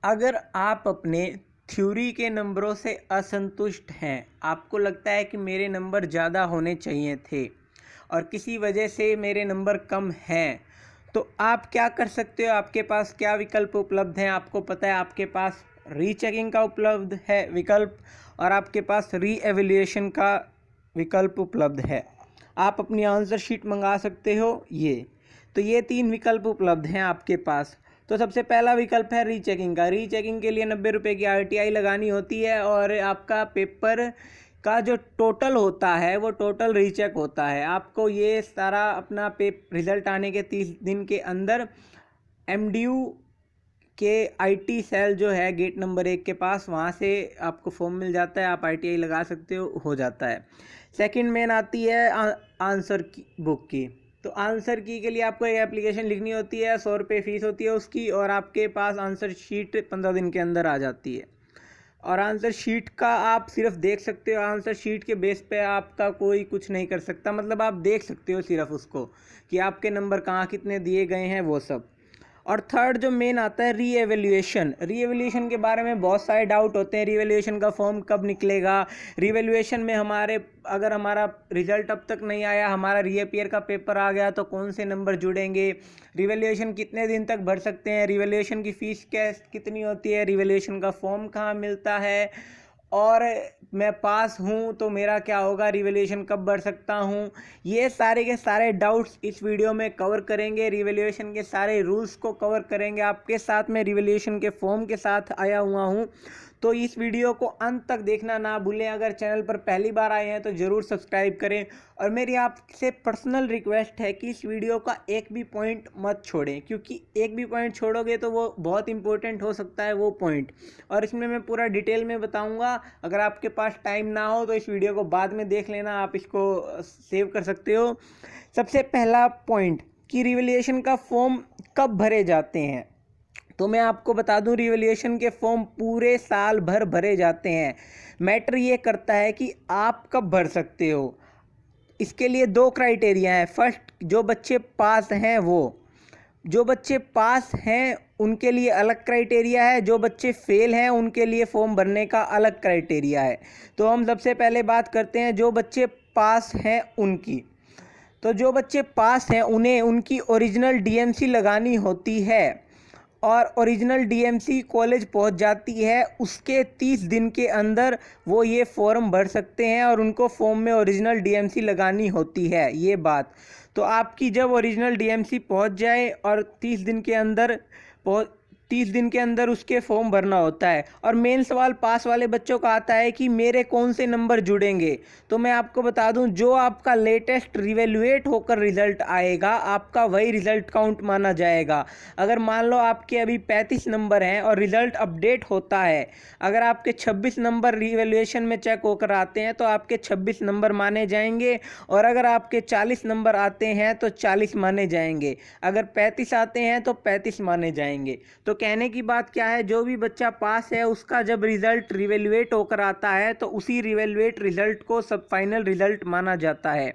अगर आप अपने थ्योरी के नंबरों से असंतुष्ट हैं, आपको लगता है कि मेरे नंबर ज़्यादा होने चाहिए थे और किसी वजह से मेरे नंबर कम हैं, तो आप क्या कर सकते हो? आपके पास क्या विकल्प उपलब्ध हैं? आपको पता है आपके पास रीचेकिंग का उपलब्ध है विकल्प और आपके पास री एवेल्यूएशन का विकल्प उपलब्ध है। आप अपनी आंसर शीट मंगा सकते हो। ये 3 विकल्प उपलब्ध हैं आपके पास। तो सबसे पहला विकल्प है रीचेकिंग का। रीचेकिंग के लिए 90 रुपये की RTI लगानी होती है और आपका पेपर का जो टोटल होता है वो टोटल रीचेक होता है। आपको ये सारा अपना रिज़ल्ट आने के 30 दिन के अंदर MDU के IT सेल जो है गेट नंबर 1 के पास, वहाँ से आपको फॉर्म मिल जाता है, आप RTI लगा सकते हो जाता है। सेकंड मेन आती है आंसर की बुक की। तो आंसर की के लिए आपको एक एप्लीकेशन लिखनी होती है, 100 रुपये फ़ीस होती है उसकी और आपके पास आंसर शीट 15 दिन के अंदर आ जाती है। और आंसर शीट का आप सिर्फ देख सकते हो, आंसर शीट के बेस पे आपका कोई कुछ नहीं कर सकता, मतलब आप देख सकते हो सिर्फ उसको कि आपके नंबर कहाँ कितने दिए गए हैं वो सब। और थर्ड जो मेन आता है री एवेल्यूएशन के बारे में बहुत सारे डाउट होते हैं। री एवेल्यूएशन का फॉर्म कब निकलेगा, री एवेल्यूएशन में अगर हमारा रिजल्ट अब तक नहीं आया, हमारा रीअपियर का पेपर आ गया तो कौन से नंबर जुड़ेंगे, री एवेल्यूएशन कितने दिन तक भर सकते हैं, री एवेल्यूएशन की फ़ीस कितनी होती है, री एवेल्यूएशन का फॉर्म कहाँ मिलता है, और मैं पास हूँ तो मेरा क्या होगा, रिवैल्यूएशन कब भर सकता हूँ। ये सारे के सारे डाउट्स इस वीडियो में कवर करेंगे। रिवैल्यूएशन के सारे रूल्स को कवर करेंगे। आपके साथ में रिवैल्यूएशन के फॉर्म के साथ आया हुआ हूँ, तो इस वीडियो को अंत तक देखना ना भूलें। अगर चैनल पर पहली बार आए हैं तो ज़रूर सब्सक्राइब करें और मेरी आपसे पर्सनल रिक्वेस्ट है कि इस वीडियो का एक भी पॉइंट मत छोड़ें, क्योंकि एक भी पॉइंट छोड़ोगे तो वो बहुत इंपॉर्टेंट हो सकता है वो पॉइंट, और इसमें मैं पूरा डिटेल में बताऊंगा। अगर आपके पास टाइम ना हो तो इस वीडियो को बाद में देख लेना, आप इसको सेव कर सकते हो। सबसे पहला पॉइंट कि रिवैल्यूएशन का फॉर्म कब भरे जाते हैं, तो मैं आपको बता दूं रिवैल्यूएशन के फॉर्म पूरे साल भर भरे जाते हैं। मैटर ये करता है कि आप कब भर सकते हो। इसके लिए 2 क्राइटेरिया हैं। फर्स्ट, जो बच्चे पास हैं उनके लिए अलग क्राइटेरिया है, जो बच्चे फेल हैं उनके लिए फॉर्म भरने का अलग क्राइटेरिया है। तो हम सबसे पहले बात करते हैं जो बच्चे पास हैं उनकी। तो जो बच्चे पास हैं उन्हें उनकी ओरिजिनल DMC लगानी होती है और ओरिजिनल DMC कॉलेज पहुंच जाती है। उसके 30 दिन के अंदर वो ये फॉर्म भर सकते हैं और उनको फॉर्म में ओरिजिनल DMC लगानी होती है, ये बात। तो आपकी जब ओरिजिनल DMC पहुंच जाए और 30 दिन के अंदर उसके फॉर्म भरना होता है। और मेन सवाल पास वाले बच्चों का आता है कि मेरे कौन से नंबर जुड़ेंगे। तो मैं आपको बता दूं, जो आपका लेटेस्ट रिवैल्यूएट होकर रिजल्ट आएगा आपका वही रिजल्ट काउंट माना जाएगा। अगर मान लो आपके अभी 35 नंबर हैं और रिजल्ट अपडेट होता है, अगर आपके 26 नंबर रिवैल्यूएशन में चेक होकर आते हैं तो आपके 26 नंबर माने जाएंगे, और अगर आपके 40 नंबर आते हैं तो 40 माने जाएंगे, अगर 35 आते हैं तो 35 माने जाएंगे। तो कहने की बात क्या है, जो भी बच्चा पास है उसका जब रिजल्ट रिवैल्यूएट होकर आता है तो उसी रिवैल्यूएट रिजल्ट को सब फाइनल रिजल्ट माना जाता है।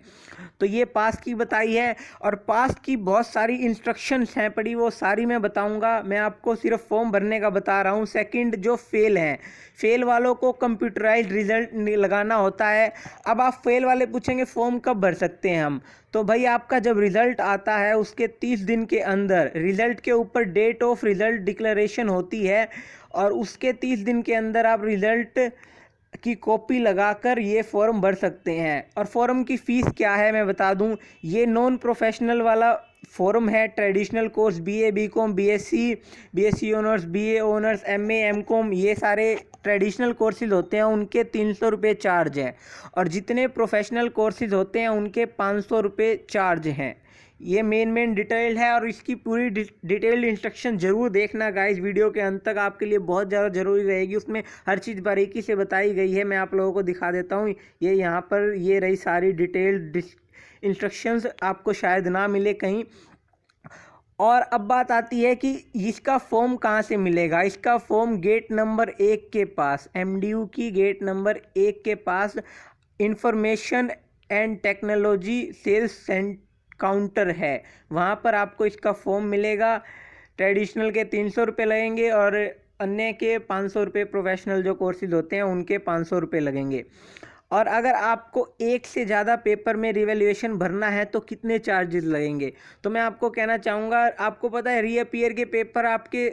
तो ये पास की बताई है, और पास की बहुत सारी इंस्ट्रक्शंस हैं पड़ी, वो सारी मैं बताऊंगा। मैं आपको सिर्फ फॉर्म भरने का बता रहा हूँ। सेकंड, जो फेल हैं, फेल वालों को कंप्यूटराइज्ड रिजल्ट लगाना होता है। अब आप फेल वाले पूछेंगे फॉर्म कब भर सकते हैं हम, तो भाई आपका जब रिजल्ट आता है उसके 30 दिन के अंदर रिजल्ट के ऊपर डेट ऑफ रिजल्ट डिक्लेरेशन होती है, और उसके 30 दिन के अंदर आप रिजल्ट की कॉपी लगाकर ये फॉर्म भर सकते हैं। और फॉर्म की फ़ीस क्या है मैं बता दूं, ये नॉन प्रोफेशनल वाला फॉर्म है। Traditional course BA BCom BSc honours, BA honours, MA MCom, ये सारे ट्रेडिशनल कोर्सेज होते हैं, उनके 300 रुपये चार्ज है, और जितने प्रोफेशनल कोर्सेज होते हैं उनके 500 रुपये चार्ज हैं। ये मेन डिटेल्ड है, और इसकी पूरी डिटेल्ड इंस्ट्रक्शन ज़रूर देखना गाइस, वीडियो के अंत तक आपके लिए बहुत ज़्यादा ज़रूरी रहेगी। उसमें हर चीज़ बारीकी से बताई गई है। मैं आप लोगों को दिखा देता हूँ, ये यहाँ पर ये रही सारी डिटेल्ड इंस्ट्रक्शंस, आपको शायद ना मिले कहीं। और अब बात आती है कि इसका फॉर्म कहाँ से मिलेगा। इसका फॉर्म गेट नंबर 1 के पास, MDU की गेट नंबर 1 के पास information and technology cell counter है, वहाँ पर आपको इसका फॉर्म मिलेगा। ट्रेडिशनल के 300 रुपये लगेंगे और अन्य के 500 रुपये, प्रोफेशनल जो कोर्सेज होते हैं उनके 500 रुपये लगेंगे। और अगर आपको एक से ज़्यादा पेपर में रिवैल्यूएशन भरना है तो कितने चार्जेस लगेंगे, तो मैं आपको कहना चाहूँगा, आपको पता है रीअपीयर के पेपर आपके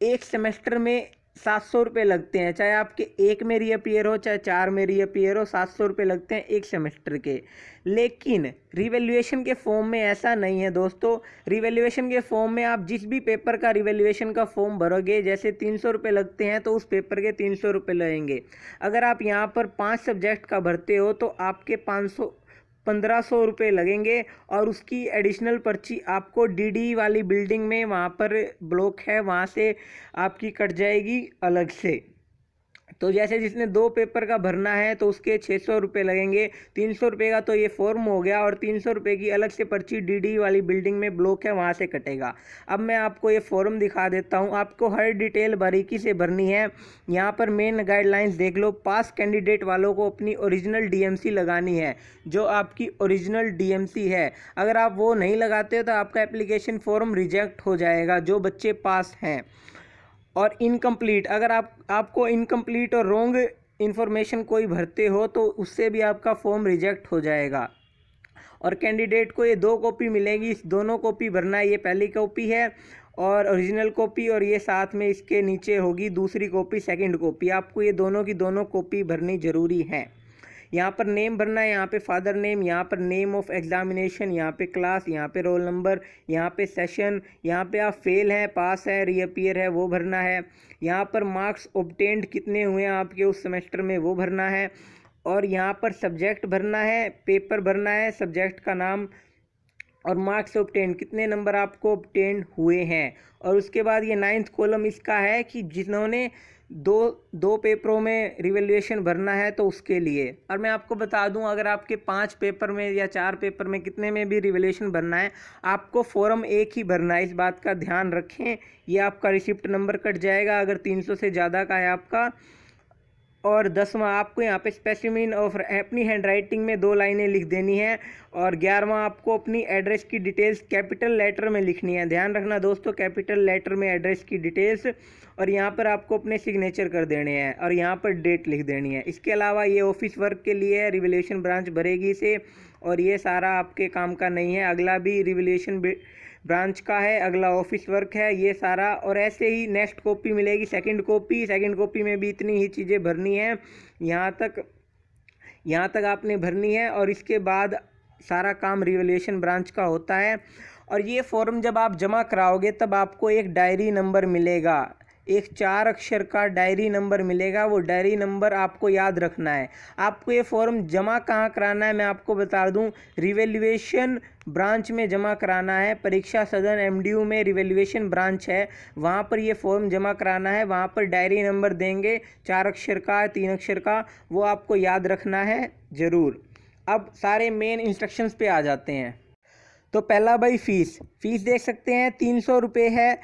एक सेमेस्टर में 700 रुपये लगते हैं, चाहे आपके एक में रीअपीयर हो चाहे 4 में रीअपीयर हो, 700 रुपये लगते हैं एक सेमेस्टर के। लेकिन रिवैल्यूएशन के फॉर्म में ऐसा नहीं है दोस्तों। रिवैल्यूएशन के फॉर्म में आप जिस भी पेपर का रिवैल्यूएशन का फॉर्म भरोगे, जैसे 300 रुपये लगते हैं तो उस पेपर के 300 रुपये लगेंगे। अगर आप यहाँ पर 5 सब्जेक्ट का भरते हो तो आपके 1500 रुपये लगेंगे, और उसकी एडिशनल पर्ची आपको डीडी वाली बिल्डिंग में, वहाँ पर ब्लॉक है, वहाँ से आपकी कट जाएगी अलग से। तो जैसे जिसने 2 पेपर का भरना है तो उसके 600 रुपये लगेंगे। 300 रुपये का तो ये फॉर्म हो गया, और 300 रुपये की अलग से पर्ची डीडी वाली बिल्डिंग में ब्लॉक है, वहाँ से कटेगा। अब मैं आपको ये फॉर्म दिखा देता हूँ, आपको हर डिटेल बारीकी से भरनी है। यहाँ पर मेन गाइडलाइंस देख लो। पास कैंडिडेट वालों को अपनी ओरिजिनल डीएमसी लगानी है, जो आपकी ओरिजिनल डीएमसी है। अगर आप वो नहीं लगाते हो तो आपका एप्लीकेशन फॉर्म रिजेक्ट हो जाएगा, जो बच्चे पास हैं। और इनकम्प्लीट, अगर आपको इनकम्प्लीट और रॉन्ग इन्फॉर्मेशन कोई भरते हो तो उससे भी आपका फॉर्म रिजेक्ट हो जाएगा। और कैंडिडेट को ये 2 कॉपी मिलेगी, इस दोनों कॉपी भरना है। ये पहली कॉपी है और ओरिजिनल कॉपी, और ये साथ में इसके नीचे होगी दूसरी कॉपी, सेकंड कॉपी। आपको ये दोनों की दोनों कॉपी भरनी ज़रूरी है। यहाँ पर नेम भरना है, यहाँ पे फादर नेम, यहाँ पर नेम ऑफ एग्जामिनेशन, यहाँ पे क्लास, यहाँ पे रोल नंबर, यहाँ पे सेशन, यहाँ पे आप फेल हैं, पास है, रीअपीयर है, वो भरना है। यहाँ पर मार्क्स ऑब्टेन्ड कितने हुए हैं आपके उस सेमेस्टर में, वो भरना है। और यहाँ पर सब्जेक्ट भरना है, पेपर भरना है, सब्जेक्ट का नाम, और मार्क्स ऑब्टेन, कितने नंबर आपको ऑब्टेन हुए हैं। और उसके बाद ये 9th कॉलम इसका है कि जिन्होंने दो पेपरों में रिवैल्यूएशन भरना है तो उसके लिए। और मैं आपको बता दूं, अगर आपके 5 पेपर में या 4 पेपर में कितने में भी रिवैल्यूएशन भरना है, आपको फॉर्म एक ही भरना है। इस बात का ध्यान रखें। ये आपका रिसिप्ट नंबर कट जाएगा अगर 300 से ज़्यादा का है आपका। और 10वां, आपको यहाँ पे स्पेसिमिन ऑफ अपनी हैंड राइटिंग में 2 लाइनें लिख देनी है। और 11वां, आपको अपनी एड्रेस की डिटेल्स कैपिटल लेटर में लिखनी है। ध्यान रखना दोस्तों, कैपिटल लेटर में एड्रेस की डिटेल्स, और यहाँ पर आपको अपने सिग्नेचर कर देने हैं, और यहाँ पर डेट लिख देनी है। इसके अलावा ये ऑफिस वर्क के लिए है, रिवैल्यूएशन ब्रांच भरेगी इसे, और ये सारा आपके काम का नहीं है। अगला भी रिवैल्यूएशन ब्रांच का है, अगला ऑफिस वर्क है, ये सारा। और ऐसे ही नेक्स्ट कॉपी मिलेगी, सेकंड कॉपी में भी इतनी ही चीज़ें भरनी है। यहाँ तक आपने भरनी है, और इसके बाद सारा काम रिवैल्यूएशन ब्रांच का होता है। और ये फॉर्म जब आप जमा कराओगे तब आपको एक डायरी नंबर मिलेगा, एक 4 अक्षर का डायरी नंबर मिलेगा। वो डायरी नंबर आपको याद रखना है। आपको ये फॉर्म जमा कहाँ कराना है मैं आपको बता दूं, रिवैल्यूएशन ब्रांच में जमा कराना है। परीक्षा सदन एमडीयू में रिवैल्यूएशन ब्रांच है, वहाँ पर ये फॉर्म जमा कराना है। वहाँ पर डायरी नंबर देंगे, 4 अक्षर का, 3 अक्षर का, वो आपको याद रखना है ज़रूर। अब सारे मेन इंस्ट्रक्शंस पे आ जाते हैं। तो पहला भाई फीस देख सकते हैं, 300 रुपये है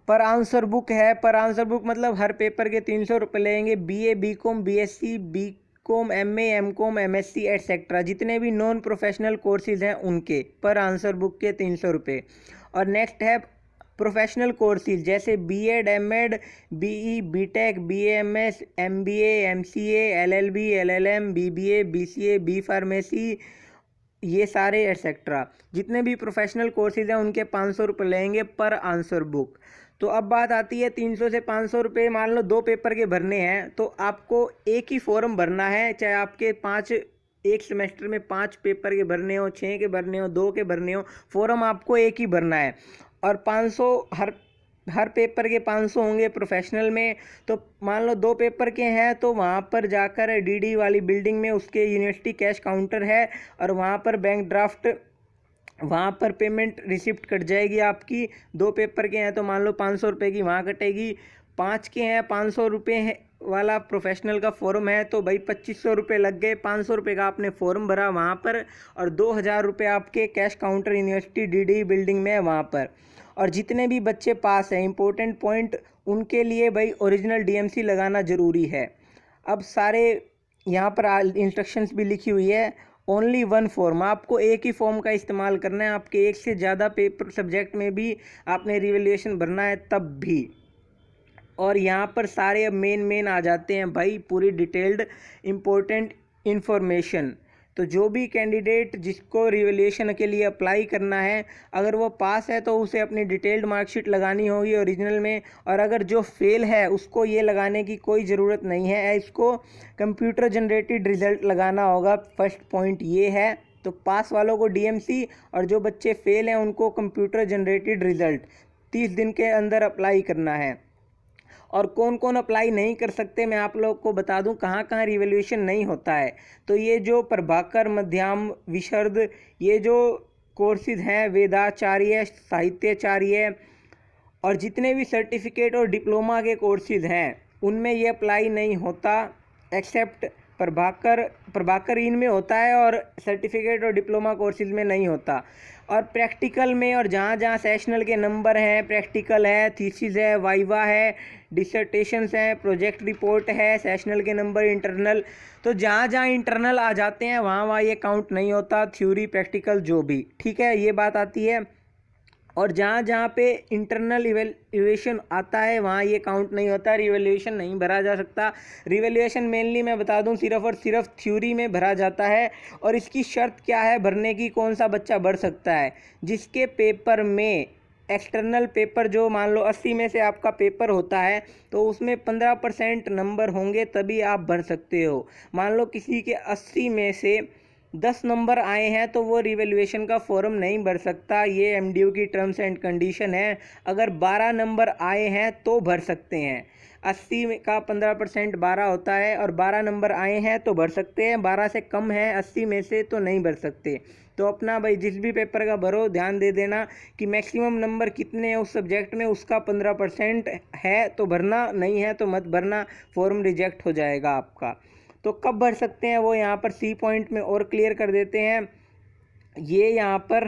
पर आंसर बुक है। पर आंसर बुक मतलब हर पेपर के 300 रुपये लगेंगे। BA, BCom, BSc, BCom, MA, MCom, MSc etcetera, जितने भी नॉन प्रोफेशनल कोर्सेज हैं उनके पर आंसर बुक के 300 रुपये। और नेक्स्ट है प्रोफेशनल कोर्सेज, जैसे BEd, MEd, BE, BTech, BAMS, MBA, MCA, LLB, LLM, BBA, BCA, B pharmacy, ये सारे एटसेट्रा, जितने भी प्रोफेशनल कोर्सेज हैं उनके 500 रुपये लगेंगे पर आंसर बुक। तो अब बात आती है 300 से 500 रुपये, मान लो 2 पेपर के भरने हैं तो आपको एक ही फॉर्म भरना है, चाहे आपके 5 एक सेमेस्टर में 5 पेपर के भरने हो, 6 के भरने हो, 2 के भरने हो, फॉर्म आपको एक ही भरना है। और 500 हर पेपर के 500 होंगे प्रोफेशनल में। तो मान लो 2 पेपर के हैं तो वहाँ पर जाकर डीडी वाली बिल्डिंग में उसके यूनिवर्सिटी कैश काउंटर है, और वहाँ पर बैंक ड्राफ्ट, वहाँ पर पेमेंट रिसिप्ट कट जाएगी आपकी। 2 पेपर के हैं तो मान लो 500 रुपये की वहाँ कटेगी। 5 के हैं, 500 रुपये वाला प्रोफेशनल का फॉर्म है तो भाई 2500 रुपये लग गए। 500 रुपये का आपने फॉर्म भरा वहाँ पर, और 2000 रुपये आपके cash counter university DD building में है वहाँ पर। और जितने भी बच्चे पास हैं, इंपॉर्टेंट पॉइंट, उनके लिए भाई ओरिजिनल डीएमसी लगाना ज़रूरी है। अब सारे यहाँ पर इंस्ट्रक्शंस भी लिखी हुई है। ओनली 1 फॉर्म, आपको एक ही फॉर्म का इस्तेमाल करना है। आपके एक से ज़्यादा पेपर सब्जेक्ट में भी आपने रिवैल्यूएशन भरना है तब भी। और यहाँ पर सारे अब मेन आ जाते हैं भाई, पूरी डिटेल्ड इम्पोर्टेंट इन्फॉर्मेशन। तो जो भी कैंडिडेट जिसको रिवैल्यूएशन के लिए अप्लाई करना है, अगर वो पास है तो उसे अपनी डिटेल्ड मार्कशीट लगानी होगी ओरिजिनल में, और अगर जो फेल है उसको ये लगाने की कोई ज़रूरत नहीं है, इसको कंप्यूटर जनरेटेड रिज़ल्ट लगाना होगा। फर्स्ट पॉइंट ये है। तो पास वालों को डीएमसी और जो बच्चे फेल हैं उनको कंप्यूटर जनरेटेड रिज़ल्ट 30 दिन के अंदर अप्लाई करना है। और कौन कौन अप्लाई नहीं कर सकते, मैं आप लोग को बता दूं कहाँ कहाँ रिवैल्यूएशन नहीं होता है। तो ये जो प्रभाकर, मध्याम, विशर्द, ये जो कोर्सेज हैं, वेदाचार्य, साहित्याचार्य और जितने भी सर्टिफिकेट और डिप्लोमा के कोर्सेज हैं उनमें ये अप्लाई नहीं होता, एक्सेप्ट प्रभाकर इनमें होता है और सर्टिफिकेट और डिप्लोमा कोर्सेज में नहीं होता। और प्रैक्टिकल में, और जहाँ जहाँ सेशनल के नंबर हैं, प्रैक्टिकल है, थीसिस है, वाइवा है, डिसर्टेशंस हैं, प्रोजेक्ट रिपोर्ट है, सेशनल के नंबर, इंटरनल, तो जहाँ जहाँ इंटरनल आ जाते हैं वहाँ ये काउंट नहीं होता, थ्योरी प्रैक्टिकल जो भी, ठीक है, ये बात आती है। और जहाँ जहाँ पे इंटरनल इवेल्यूएशन आता है वहाँ ये काउंट नहीं होता, रिवैल्यूएशन नहीं भरा जा सकता। रिवैल्यूएशन मेनली मैं बता दूं सिर्फ और सिर्फ थ्योरी में भरा जाता है। और इसकी शर्त क्या है भरने की, कौन सा बच्चा भर सकता है, जिसके पेपर में एक्सटर्नल पेपर, जो मान लो 80 में से आपका पेपर होता है तो उसमें 15% नंबर होंगे तभी आप भर सकते हो। मान लो किसी के 80 में से 10 नंबर आए हैं तो वो रिवैल्यूएशन का फॉर्म नहीं भर सकता, ये एमडीयू की टर्म्स एंड कंडीशन है। अगर 12 नंबर आए हैं तो भर सकते हैं। 80 का 15% 12 होता है, और 12 नंबर आए हैं तो भर सकते हैं, 12 से कम है 80 में से तो नहीं भर सकते। तो अपना भाई जिस भी पेपर का भरो ध्यान दे देना कि मैक्सिमम नंबर कितने हैं उस सब्जेक्ट में, उसका 15% है तो भरना, नहीं है तो मत भरना, फॉर्म रिजेक्ट हो जाएगा आपका। तो कब भर सकते हैं वो यहाँ पर सी पॉइंट में और क्लियर कर देते हैं। ये यहाँ पर